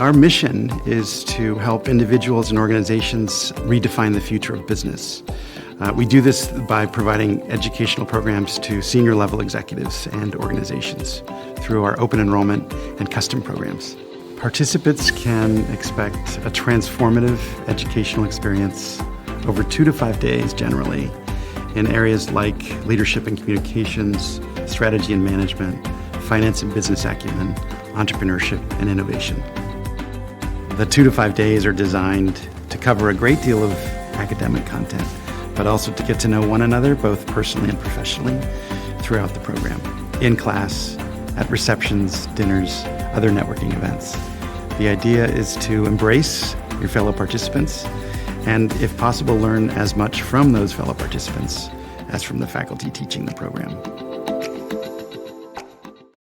Our mission is to help individuals and organizations redefine the future of business. We do this by providing educational programs to senior level executives and organizations through our open enrollment and custom programs. Participants can expect a transformative educational experience over 2 to 5 days generally in areas like leadership and communications, strategy and management, finance and business acumen, entrepreneurship and innovation. The 2 to 5 days are designed to cover a great deal of academic content, but also to get to know one another, both personally and professionally, throughout the program, in class, at receptions, dinners, other networking events. The idea is to embrace your fellow participants and, if possible, learn as much from those fellow participants as from the faculty teaching the program.